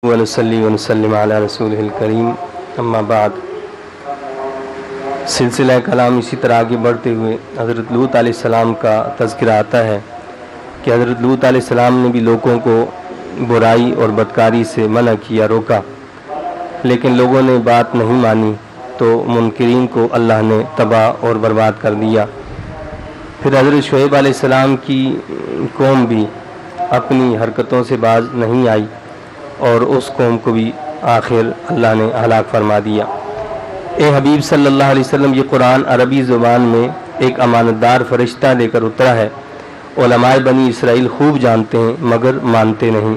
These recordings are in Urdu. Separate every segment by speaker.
Speaker 1: ونصلی ونسلم علی رسولہ الکریم اما بعد۔ سلسلہ کلام اسی طرح آگے بڑھتے ہوئے حضرت لوط علیہ السلام کا تذکرہ آتا ہے کہ حضرت لوط علیہ السلام نے بھی لوگوں کو برائی اور بدکاری سے منع کیا، روکا، لیکن لوگوں نے بات نہیں مانی تو منکرین کو اللہ نے تباہ اور برباد کر دیا۔ پھر حضرت شعیب علیہ السلام کی قوم بھی اپنی حرکتوں سے باز نہیں آئی اور اس قوم کو بھی آخر اللہ نے ہلاک فرما دیا۔ اے حبیب صلی اللہ علیہ وسلم، یہ قرآن عربی زبان میں ایک امانتدار فرشتہ لے کر اترا ہے۔ علماء بنی اسرائیل خوب جانتے ہیں مگر مانتے نہیں۔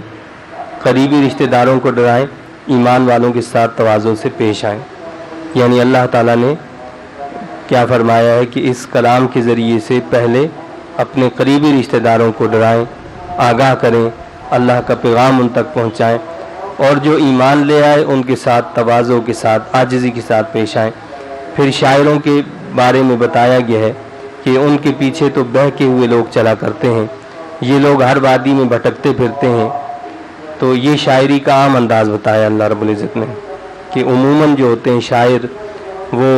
Speaker 1: قریبی رشتہ داروں کو ڈرائیں، ایمان والوں کے ساتھ تواضع سے پیش آئیں۔ یعنی اللہ تعالیٰ نے کیا فرمایا ہے کہ اس کلام کے ذریعے سے پہلے اپنے قریبی رشتہ داروں کو ڈرائیں، آگاہ کریں، اللہ کا پیغام ان تک پہنچائیں، اور جو ایمان لے آئے ان کے ساتھ تواضع کے ساتھ، عاجزی کے ساتھ پیش آئیں۔ پھر شاعروں کے بارے میں بتایا گیا ہے کہ ان کے پیچھے تو بہکے ہوئے لوگ چلا کرتے ہیں، یہ لوگ ہر وادی میں بھٹکتے پھرتے ہیں۔ تو یہ شاعری کا عام انداز بتایا اللہ رب العزت نے کہ عموماً جو ہوتے ہیں شاعر، وہ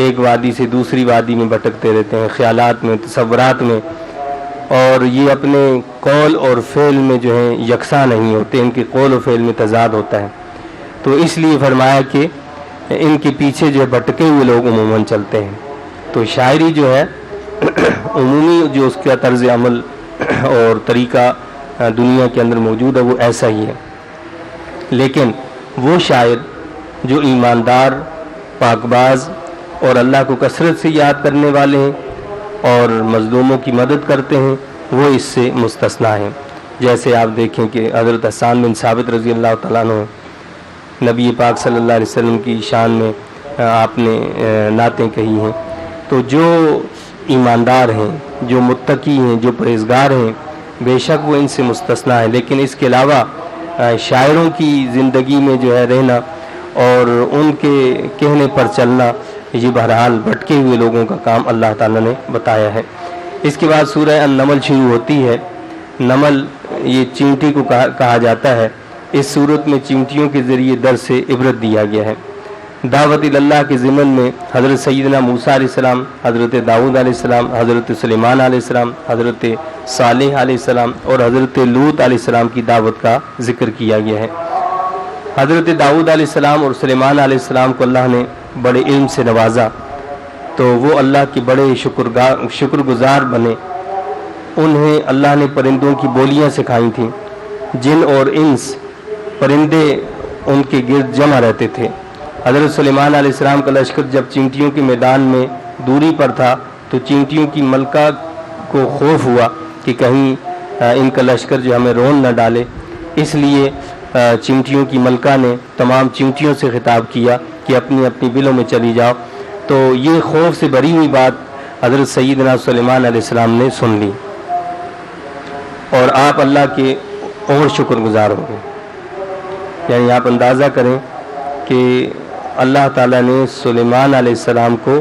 Speaker 1: ایک وادی سے دوسری وادی میں بھٹکتے رہتے ہیں، خیالات میں، تصورات میں، اور یہ اپنے قول اور فعل میں جو ہیں یکساں نہیں ہوتے، ان کے قول و فعل میں تضاد ہوتا ہے۔ تو اس لیے فرمایا کہ ان کے پیچھے جو بھٹکے ہوئے لوگ عموماً چلتے ہیں۔ تو شاعری جو ہے عمومی جو اس کا طرز عمل اور طریقہ دنیا کے اندر موجود ہے وہ ایسا ہی ہے، لیکن وہ شاعر جو ایماندار، پاک باز اور اللہ کو کثرت سے یاد کرنے والے ہیں اور مظلوموں کی مدد کرتے ہیں، وہ اس سے مستثنا ہیں۔ جیسے آپ دیکھیں کہ حضرت حسان بن ثابت رضی اللہ تعالیٰ عنہ نبی پاک صلی اللہ علیہ وسلم کی شان میں آپ نے نعتیں کہی ہیں۔ تو جو ایماندار ہیں، جو متقی ہیں، جو پرہیزگار ہیں، بے شک وہ ان سے مستثنا ہیں، لیکن اس کے علاوہ شاعروں کی زندگی میں جو ہے رہنا اور ان کے کہنے پر چلنا، یہ بہرحال بھٹکے ہوئے لوگوں کا کام اللہ تعالیٰ نے بتایا ہے۔ اس کے بعد سورہ النمل شروع ہوتی ہے۔ نمل یہ چینٹی کو کہا جاتا ہے۔ اس صورت میں چینٹیوں کے ذریعے درس عبرت دیا گیا ہے۔ دعوت اللہ کے ضمن میں حضرت سیدنا موسیٰ علیہ السلام، حضرت داؤد علیہ السلام، حضرت سلیمان علیہ السلام، حضرت صالح علیہ السلام اور حضرت لوط علیہ السلام کی دعوت کا ذکر کیا گیا ہے۔ حضرت داؤد علیہ السلام اور سلیمان علیہ السلام کو اللہ نے بڑے علم سے نوازا تو وہ اللہ کے بڑے شکر گزار بنے۔ انہیں اللہ نے پرندوں کی بولیاں سکھائی تھیں۔ جن اور انس پرندے ان کے گرد جمع رہتے تھے۔ حضرت سلیمان علیہ السلام کا لشکر جب چینٹیوں کے میدان میں دوری پر تھا تو چینٹیوں کی ملکہ کو خوف ہوا کہ کہیں ان کا لشکر جو ہمیں رون نہ ڈالے، اس لیے چینٹیوں کی ملکہ نے تمام چینٹیوں سے خطاب کیا کہ اپنی اپنی بلوں میں چلی جاؤ۔ تو یہ خوف سے بھری ہوئی بات حضرت سیدنا سلیمان علیہ السلام نے سن لی اور آپ اللہ کے اور شکر گزار ہو گئے۔ یعنی آپ اندازہ کریں کہ اللہ تعالیٰ نے سلیمان علیہ السلام کو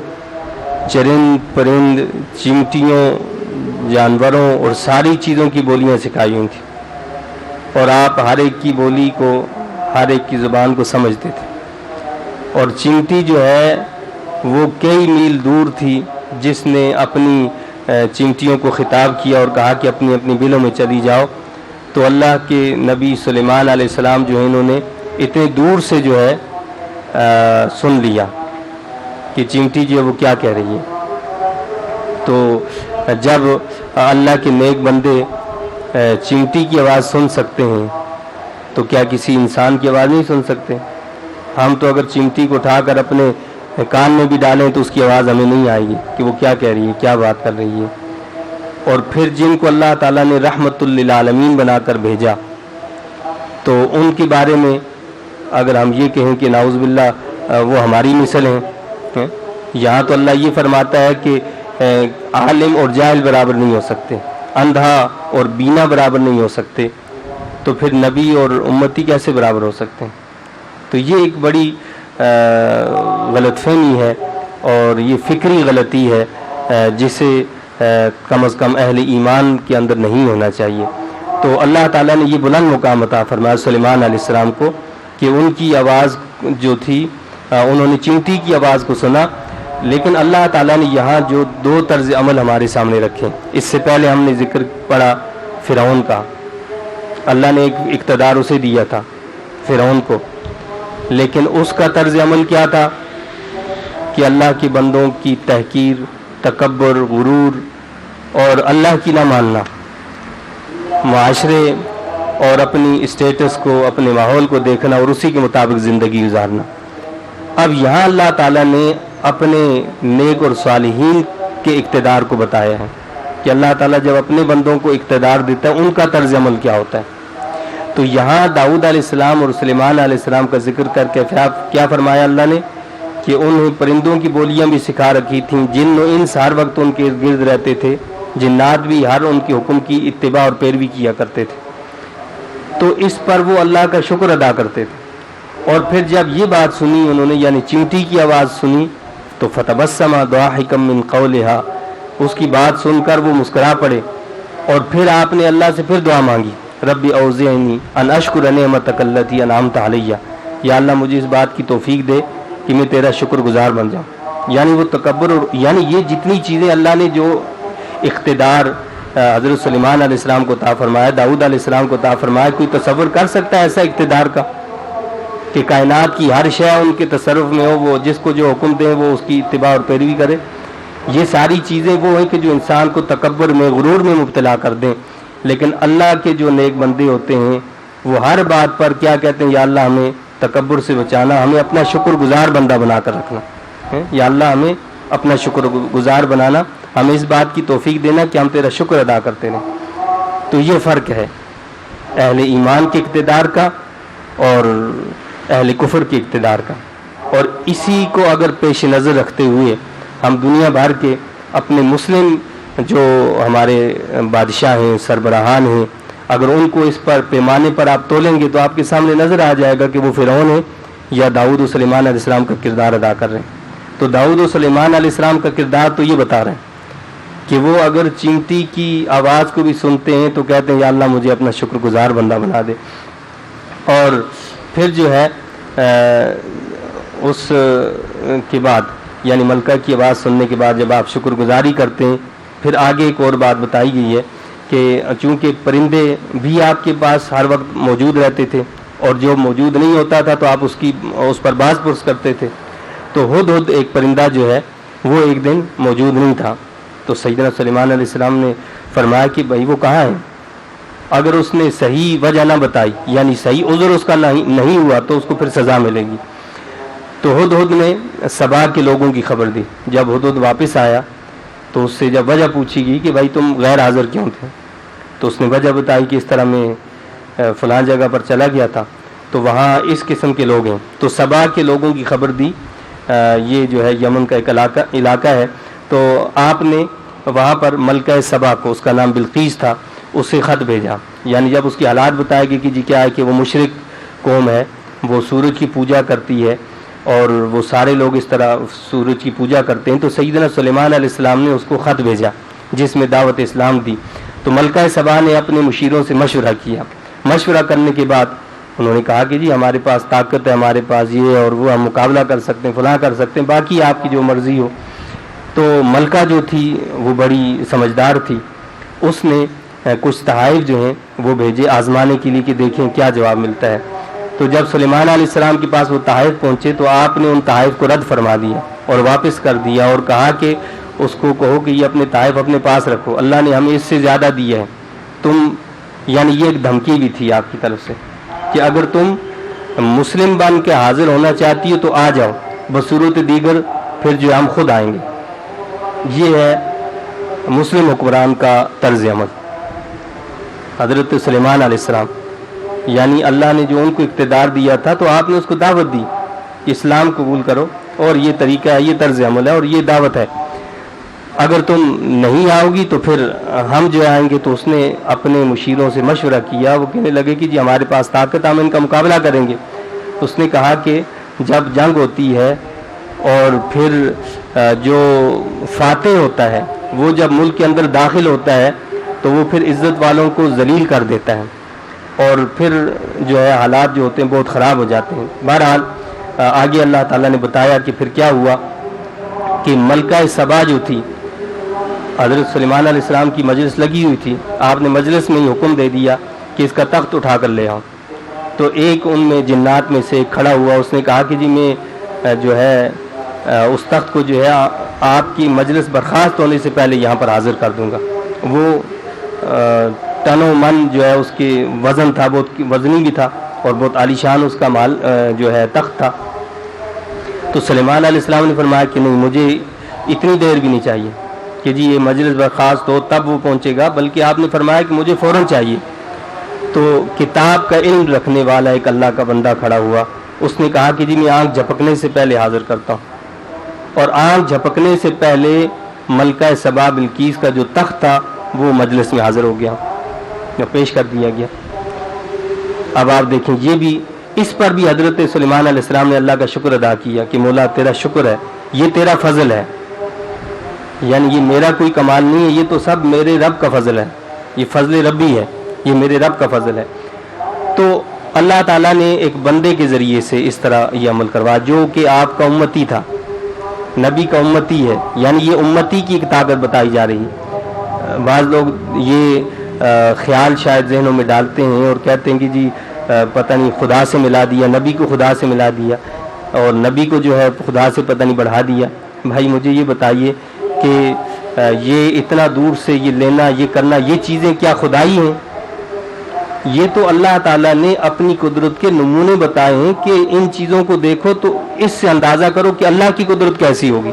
Speaker 1: چرند پرند، چیونٹیوں، جانوروں اور ساری چیزوں کی بولیاں سکھائی ہوئی تھیں، اور آپ ہر ایک کی بولی کو، ہر ایک کی زبان کو سمجھتے تھے۔ اور چیونٹی جو ہے وہ کئی میل دور تھی، جس نے اپنی چیونٹیوں کو خطاب کیا اور کہا کہ اپنی اپنی بلوں میں چلی جاؤ۔ تو اللہ کے نبی سلیمان علیہ السلام جو ہے انہوں نے اتنے دور سے جو ہے سن لیا کہ چیونٹی جو ہے وہ کیا کہہ رہی ہے۔ تو جب اللہ کے نیک بندے چیونٹی کی آواز سن سکتے ہیں تو کیا کسی انسان کی آواز نہیں سن سکتے؟ ہم تو اگر چیونٹی کو اٹھا کر اپنے کان میں بھی ڈالیں تو اس کی آواز ہمیں نہیں آئے گی کہ وہ کیا کہہ رہی ہے، کیا بات کر رہی ہے۔ اور پھر جن کو اللہ تعالیٰ نے رحمت للعالمین بنا کر بھیجا تو ان کے بارے میں اگر ہم یہ کہیں کہ نعوذ باللہ وہ ہماری مثل ہیں، یہاں تو اللہ یہ فرماتا ہے کہ عالم اور جاہل برابر نہیں ہو سکتے، اندھا اور بینا برابر نہیں ہو سکتے، تو پھر نبی اور امتی کیسے برابر ہو سکتے ہیں؟ تو یہ ایک بڑی غلط فہمی ہے اور یہ فکری غلطی ہے جسے کم از کم اہل ایمان کے اندر نہیں ہونا چاہیے۔ تو اللہ تعالیٰ نے یہ بلند مقام عطا فرمایا سلیمان علیہ السلام کو کہ ان کی آواز جو تھی انہوں نے چیونٹی کی آواز کو سنا. لیکن اللہ تعالیٰ نے یہاں جو دو طرز عمل ہمارے سامنے رکھے. اس سے پہلے ہم نے ذکر پڑھا فرعون کا. اللہ نے ایک اقتدار اسے دیا تھا فرعون کو، لیکن اس کا طرز عمل کیا تھا کہ اللہ کے بندوں کی تحقیر، تکبر، غرور اور اللہ کی نہ ماننا، معاشرے اور اپنی اسٹیٹس کو، اپنے ماحول کو دیکھنا اور اسی کے مطابق زندگی گزارنا. اب یہاں اللہ تعالیٰ نے اپنے نیک اور صالحین کے اقتدار کو بتایا ہے کہ اللہ تعالیٰ جب اپنے بندوں کو اقتدار دیتا ہے ان کا طرز عمل کیا ہوتا ہے. تو یہاں داؤد علیہ السلام اور سلیمان علیہ السلام کا ذکر کر کے کیا فرمایا اللہ نے کہ انہیں پرندوں کی بولیاں بھی سکھا رکھی تھیں، جن و انس ہر وقت ان کے گرد رہتے تھے، جنات بھی ہر ان کے حکم کی اتباع اور پیروی کیا کرتے تھے. تو اس پر وہ اللہ کا شکر ادا کرتے تھے. اور پھر جب یہ بات سنی انہوں نے، یعنی چیونٹی کی آواز سنی، تو فتبسم ضاحکا من قولها، اس کی بات سن کر وہ مسکرا پڑے. اور پھر آپ نے اللہ سے پھر دعا مانگی، ربی اوزعنی ان اشکر نعمتک التی انعمت علی، یا اللہ مجھے اس بات کی توفیق دے کہ میں تیرا شکر گزار بن جاؤں. یعنی وہ تکبر، یعنی یہ جتنی چیزیں اللہ نے جو اقتدار حضرت سلیمان علیہ السلام کو عطا فرمایا، داؤد علیہ السلام کو عطا فرمایا، کوئی تصور کر سکتا ہے ایسا اقتدار کا کہ کائنات کی ہر شے ان کے تصرف میں ہو، وہ جس کو جو حکم دیں وہ اس کی اتباع اور پیروی کرے. یہ ساری چیزیں وہ ہیں کہ جو انسان کو تکبر میں، غرور میں مبتلا کر دیں. لیکن اللہ کے جو نیک بندے ہوتے ہیں وہ ہر بات پر کیا کہتے ہیں، یا اللہ ہمیں تکبر سے بچانا، ہمیں اپنا شکر گزار بندہ بنا کر رکھنا، یا اللہ ہمیں اپنا شکر گزار بنانا، ہمیں اس بات کی توفیق دینا کہ ہم تیرا شکر ادا کرتے رہیں. تو یہ فرق ہے اہل ایمان کے اقتدار کا اور اہل کفر کے اقتدار کا. اور اسی کو اگر پیش نظر رکھتے ہوئے ہم دنیا بھر کے اپنے مسلم جو ہمارے بادشاہ ہیں، سربراہان ہیں، اگر ان کو اس پر پیمانے پر آپ تولیں گے تو آپ کے سامنے نظر آ جائے گا کہ وہ فرعون ہے یا داؤد و سلیمان علیہ السلام کا کردار ادا کر رہے ہیں. تو داؤد و سلیمان علیہ السلام کا کردار تو یہ بتا رہے ہیں کہ وہ اگر چیونٹی کی آواز کو بھی سنتے ہیں تو کہتے ہیں یا اللہ مجھے اپنا شکر گزار بندہ بنا دے. اور پھر جو ہے اس کے بعد یعنی ملکہ کی آواز سننے کے بعد جب آپ شکر گزاری کرتے ہیں، پھر آگے ایک اور بات بتائی گئی ہے کہ چونکہ پرندے بھی آپ کے پاس ہر وقت موجود رہتے تھے اور جو موجود نہیں ہوتا تھا تو آپ اس پر باز پرس کرتے تھے. تو ہدہد ایک پرندہ جو ہے وہ ایک دن موجود نہیں تھا. تو سیدنا سلیمان علیہ السلام نے فرمایا کہ بھائی وہ کہاں ہے. اگر اس نے صحیح وجہ نہ بتائی، یعنی صحیح عذر اس کا نہیں ہوا، تو اس کو پھر سزا ملے گی. تو ہدہد نے سبا کے لوگوں کی خبر دی. جب ہدہد واپس آیا تو اس سے جب وجہ پوچھی گئی کہ بھائی تم غیر حاضر کیوں تھے، تو اس نے وجہ بتائی کہ اس طرح میں فلاں جگہ پر چلا گیا تھا تو وہاں اس قسم کے لوگ ہیں. تو سبا کے لوگوں کی خبر دی. یہ جو ہے یمن کا ایک علاقہ ہے. تو آپ نے وہاں پر ملکہ سبا کو، اس کا نام بلقیس تھا، اس سے خط بھیجا. یعنی جب اس کی حالات بتائے گی کہ جی کیا ہے کہ وہ مشرک قوم ہے، وہ سورج کی پوجا کرتی ہے اور وہ سارے لوگ اس طرح سورج کی پوجا کرتے ہیں. تو سیدنا سلیمان علیہ السلام نے اس کو خط بھیجا جس میں دعوت اسلام دی. تو ملکہ سبا نے اپنے مشیروں سے مشورہ کیا. مشورہ کرنے کے بعد انہوں نے کہا کہ جی ہمارے پاس طاقت ہے، ہمارے پاس یہ اور وہ، ہم مقابلہ کر سکتے ہیں، فلاں کر سکتے ہیں، باقی آپ کی جو مرضی ہو. تو ملکہ جو تھی وہ بڑی سمجھدار تھی. اس نے کچھ تحائف جو ہیں وہ بھیجے آزمانے کے لیے کہ دیکھیں کیا جواب ملتا ہے. تو جب سلیمان علیہ السلام کے پاس وہ تحائف پہنچے تو آپ نے ان تحائف کو رد فرما دیا اور واپس کر دیا اور کہا کہ اس کو کہو کہ یہ اپنے تحائف اپنے پاس رکھو، اللہ نے ہمیں اس سے زیادہ دیا ہے. تم یعنی یہ ایک دھمکی بھی تھی آپ کی طرف سے کہ اگر تم مسلم بن کے حاضر ہونا چاہتی ہو تو آ جاؤ، بصورت دیگر پھر جو ہم خود آئیں گے. یہ ہے مسلم حکمران کا طرز عمل. حضرت سلیمان علیہ السلام یعنی اللہ نے جو ان کو اقتدار دیا تھا تو آپ نے اس کو دعوت دی کہ اسلام قبول کرو اور یہ طریقہ ہے، یہ طرز عمل ہے اور یہ دعوت ہے. اگر تم نہیں آؤ گی تو پھر ہم جو آئیں گے. تو اس نے اپنے مشیروں سے مشورہ کیا. وہ کہنے لگے کہ جی ہمارے پاس طاقت، ہم ان کا مقابلہ کریں گے. اس نے کہا کہ جب جنگ ہوتی ہے اور پھر جو فاتح ہوتا ہے وہ جب ملک کے اندر داخل ہوتا ہے تو وہ پھر عزت والوں کو ذلیل کر دیتا ہے اور پھر جو ہے حالات جو ہوتے ہیں بہت خراب ہو جاتے ہیں۔ بہرحال آگے اللہ تعالیٰ نے بتایا کہ پھر کیا ہوا کہ ملکہ سبا جو تھی، حضرت سلیمان علیہ السلام کی مجلس لگی ہوئی تھی، آپ نے مجلس میں ہی حکم دے دیا کہ اس کا تخت اٹھا کر لے آؤ۔ تو ایک ان میں جنات میں سے کھڑا ہوا، اس نے کہا کہ جی میں جو ہے اس تخت کو جو ہے آپ کی مجلس برخاست ہونے سے پہلے یہاں پر حاضر کر دوں گا۔ وہ تن و من جو ہے اس کی وزن تھا، بہت وزنی بھی تھا اور بہت عالی شان اس کا مال جو ہے تخت تھا۔ تو سلیمان علیہ السلام نے فرمایا کہ نہیں، مجھے اتنی دیر بھی نہیں چاہیے کہ جی یہ مجلس برخاست ہو تب وہ پہنچے گا، بلکہ آپ نے فرمایا کہ مجھے فوراً چاہیے۔ تو کتاب کا علم رکھنے والا ایک اللہ کا بندہ کھڑا ہوا، اس نے کہا کہ جی میں آنکھ جھپکنے سے پہلے حاضر کرتا ہوں، اور آنکھ جھپکنے سے پہلے ملکہ سبا بلقیس کا جو تخت تھا وہ مجلس میں حاضر ہو گیا، پیش کر دیا گیا۔ اب آپ دیکھیں، یہ بھی اس پر بھی حضرت سلیمان علیہ السلام نے اللہ کا شکر ادا کیا کہ مولا تیرا شکر ہے، یہ تیرا فضل ہے، یعنی یہ میرا کوئی کمال نہیں ہے، یہ تو سب میرے رب کا فضل ہے، یہ فضل ربی ہے، یہ میرے رب کا فضل ہے۔ تو اللہ تعالیٰ نے ایک بندے کے ذریعے سے اس طرح یہ عمل کروا، جو کہ آپ کا امتی تھا، نبی کا امتی ہے، یعنی یہ امتی کی ایک طاقت بتائی جا رہی ہے۔ بعض لوگ یہ خیال شاید ذہنوں میں ڈالتے ہیں اور کہتے ہیں کہ جی پتہ نہیں خدا سے ملا دیا، نبی کو خدا سے ملا دیا اور نبی کو جو ہے خدا سے پتہ نہیں بڑھا دیا۔ بھائی مجھے یہ بتائیے کہ یہ اتنا دور سے یہ لینا، یہ کرنا، یہ چیزیں کیا خدائی ہیں؟ یہ تو اللہ تعالیٰ نے اپنی قدرت کے نمونے بتائے ہیں کہ ان چیزوں کو دیکھو تو اس سے اندازہ کرو کہ اللہ کی قدرت کیسی ہوگی۔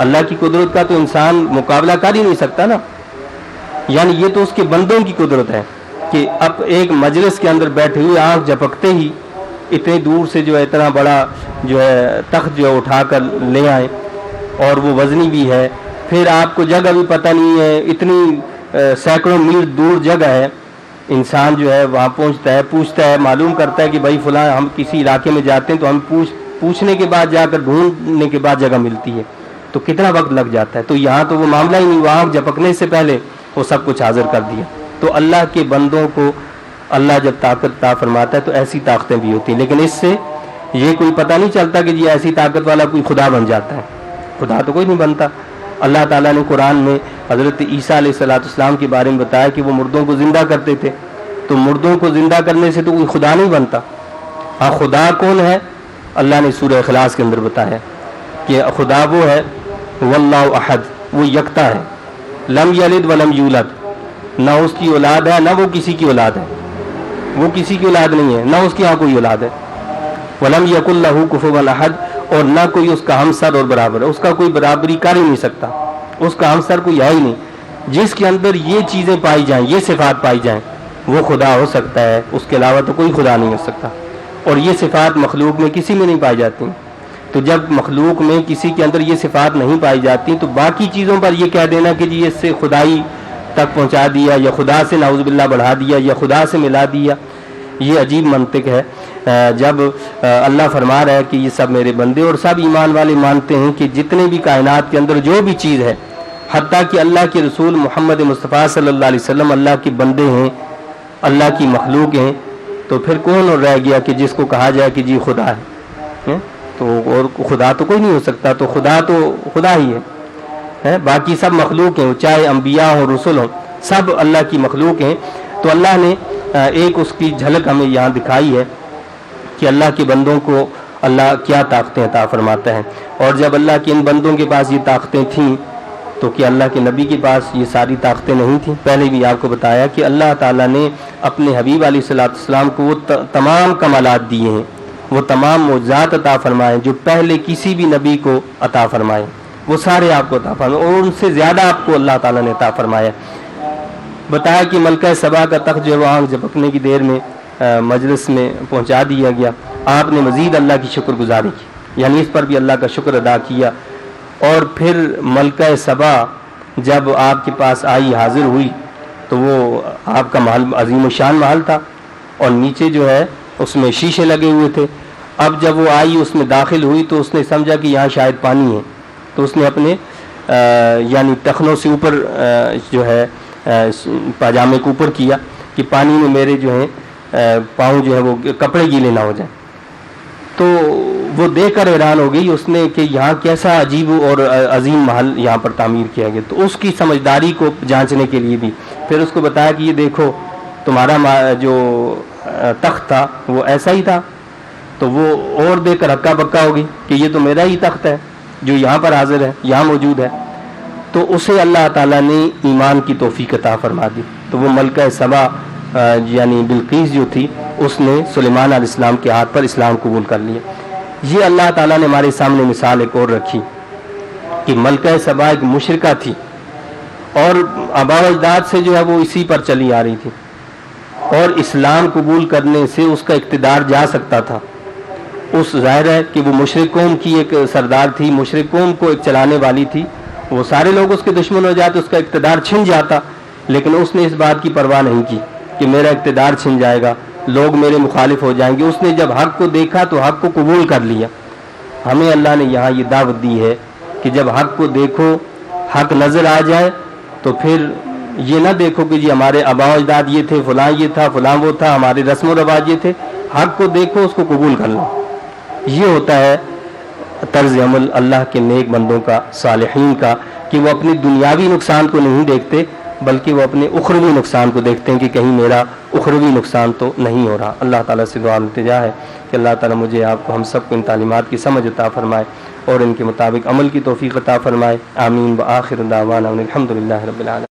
Speaker 1: اللہ کی قدرت کا تو انسان مقابلہ کر ہی نہیں سکتا نا، یعنی یہ تو اس کے بندوں کی قدرت ہے کہ اب ایک مجلس کے اندر بیٹھے ہوئے آنکھ جھپکتے ہی اتنے دور سے جو ہے اتنا بڑا جو ہے تخت جو ہے اٹھا کر لے آئیں، اور وہ وزنی بھی ہے، پھر آپ کو جگہ بھی پتہ نہیں ہے، اتنی سینکڑوں میل دور جگہ ہے، انسان جو ہے وہاں پوچھتا ہے، معلوم کرتا ہے کہ بھائی فلاں ہم کسی علاقے میں جاتے ہیں تو ہم پوچھنے کے بعد جا کر ڈھونڈنے کے بعد جگہ ملتی ہے، تو کتنا وقت لگ جاتا ہے۔ تو یہاں تو وہ معاملہ ہی نہیں، وہ آنکھ جھپکنے سے پہلے وہ سب کچھ حاضر کر دیا۔ تو اللہ کے بندوں کو اللہ جب طاقت عطا فرماتا ہے تو ایسی طاقتیں بھی ہوتی ہیں، لیکن اس سے یہ کوئی پتہ نہیں چلتا کہ جی ایسی طاقت والا کوئی خدا بن جاتا ہے، خدا تو کوئی نہیں بنتا۔ اللہ تعالیٰ نے قرآن میں حضرت عیسیٰ علیہ السلام کے بارے میں بتایا کہ وہ مردوں کو زندہ کرتے تھے، تو مردوں کو زندہ کرنے سے تو کوئی خدا نہیں بنتا۔ ہاں خدا کون ہے؟ اللہ نے سورہ اخلاص کے اندر بتایا کہ خدا وہ ہے واللہ احد، وہ یکتا ہے، لم یلد ولم یولد، نہ اس کی اولاد ہے نہ وہ کسی کی اولاد ہے، وہ کسی کی اولاد نہیں ہے، نہ اس کی یہاں کوئی اولاد ہے، ولم یکن لہ کفوا احد، اور نہ کوئی اس کا ہمسر اور برابر ہے، اس کا کوئی برابری کر ہی نہیں سکتا، اس کا ہمسر کوئی ہے ہی نہیں۔ جس کے اندر یہ چیزیں پائی جائیں، یہ صفات پائی جائیں، وہ خدا ہو سکتا ہے، اس کے علاوہ تو کوئی خدا نہیں ہو سکتا، اور یہ صفات مخلوق میں کسی میں نہیں پائی جاتی۔ تو جب مخلوق میں کسی کے اندر یہ صفات نہیں پائی جاتی تو باقی چیزوں پر یہ کہہ دینا کہ جی اس سے خدائی تک پہنچا دیا، یا خدا سے نعوذ باللہ بڑھا دیا، یا خدا سے ملا دیا، یہ عجیب منطق ہے۔ جب اللہ فرما رہا ہے کہ یہ سب میرے بندے، اور سب ایمان والے مانتے ہیں کہ جتنے بھی کائنات کے اندر جو بھی چیز ہے، حتیٰ کہ اللہ کے رسول محمد مصطفیٰ صلی اللہ علیہ وسلم اللہ کے بندے ہیں، اللہ کی مخلوق ہیں، تو پھر کون اور رہ گیا کہ جس کو کہا جائے کہ جی خدا ہے؟ تو اور خدا تو کوئی نہیں ہو سکتا، تو خدا ہی ہے، باقی سب مخلوق ہیں، چاہے انبیاء ہوں رسول ہوں، سب اللہ کی مخلوق ہیں۔ تو اللہ نے ایک اس کی جھلک ہمیں یہاں دکھائی ہے کہ اللہ کے بندوں کو اللہ کیا طاقتیں عطا فرماتا ہے، اور جب اللہ کے ان بندوں کے پاس یہ طاقتیں تھیں تو کہ اللہ کے نبی کے پاس یہ ساری طاقتیں نہیں تھیں؟ پہلے بھی آپ کو بتایا کہ اللہ تعالیٰ نے اپنے حبیب علیہ السلام کو وہ تمام کمالات دیے ہیں، وہ تمام معجزات عطا فرمائے جو پہلے کسی بھی نبی کو عطا فرمائے، وہ سارے آپ کو عطا فرمائے، اور ان سے زیادہ آپ کو اللہ تعالیٰ نے عطا فرمایا۔ بتایا کہ ملکہ سبا کا تخت جو ہے وہ آنکھ جھپکنے کی دیر میں مجلس میں پہنچا دیا گیا۔ آپ نے مزید اللہ کی شکر گزاری کی، یعنی اس پر بھی اللہ کا شکر ادا کیا۔ اور پھر ملکہ سبا جب آپ کے پاس آئی، حاضر ہوئی، تو وہ آپ کا محل عظیم الشان محل تھا، اور نیچے جو ہے اس میں شیشے لگے ہوئے تھے۔ اب جب وہ آئی، اس میں داخل ہوئی، تو اس نے سمجھا کہ یہاں شاید پانی ہے، تو اس نے اپنے یعنی ٹخنوں سے اوپر جو ہے پاجامے کو اوپر کیا کہ پانی میں میرے جو ہیں پاؤں جو ہے وہ کپڑے گیلے نہ ہو جائیں. تو وہ دیکھ کر حیران ہو گئی اس نے کہ یہاں کیسا عجیب اور عظیم محل یہاں پر تعمیر کیا گیا. تو اس کی سمجھداری کو جانچنے کے لیے بھی پھر اس کو بتایا کہ یہ دیکھو تمہارا جو تخت تھا وہ ایسا ہی تھا. تو وہ اور دیکھ کر ہکا بکا ہوگی کہ یہ تو میرا ہی تخت ہے جو یہاں پر حاضر ہے، یہاں موجود ہے. تو اسے اللہ تعالیٰ نے ایمان کی توفیق عطا فرما دی. تو وہ ملکہ سبا یعنی بلقیس جو تھی اس نے سلیمان علیہ السلام کے ہاتھ پر اسلام قبول کر لیا. یہ اللہ تعالیٰ نے ہمارے سامنے مثال ایک اور رکھی کہ ملکہ سبا ایک مشرکہ تھی اور آباء و اجداد سے جو ہے وہ اسی پر چلی آ رہی تھی اور اسلام قبول کرنے سے اس کا اقتدار جا سکتا تھا. اس ظاہر ہے کہ وہ مشرک قوم کی ایک سردار تھی، مشرک قوم کو ایک چلانے والی تھی. وہ سارے لوگ اس کے دشمن ہو جاتے، اس کا اقتدار چھن جاتا، لیکن اس نے اس بات کی پرواہ نہیں کی کہ میرا اقتدار چھن جائے گا، لوگ میرے مخالف ہو جائیں گے. اس نے جب حق کو دیکھا تو حق کو قبول کر لیا. ہمیں اللہ نے یہاں یہ دعوت دی ہے کہ جب حق کو دیکھو، حق نظر آ جائے تو پھر یہ نہ دیکھو کہ جی ہمارے آباء و اجداد یہ تھے، فلاں یہ تھا، فلاں وہ تھا، ہمارے رسم و رواج یہ تھے. حق کو دیکھو، اس کو قبول کر لو. یہ ہوتا ہے طرز عمل اللہ کے نیک بندوں کا، صالحین کا، کہ وہ اپنی دنیاوی نقصان کو نہیں دیکھتے بلکہ وہ اپنے اخروی نقصان کو دیکھتے ہیں کہ کہیں میرا اخروی نقصان تو نہیں ہو رہا. اللہ تعالیٰ سے دعا التجا ہے کہ اللہ تعالیٰ مجھے آپ کو ہم سب کو ان تعلیمات کی سمجھ عطا فرمائے اور ان کے مطابق عمل کی توفیق عطا فرمائے. آمین. وآخر دعوانا الحمد للہ رب العالمین.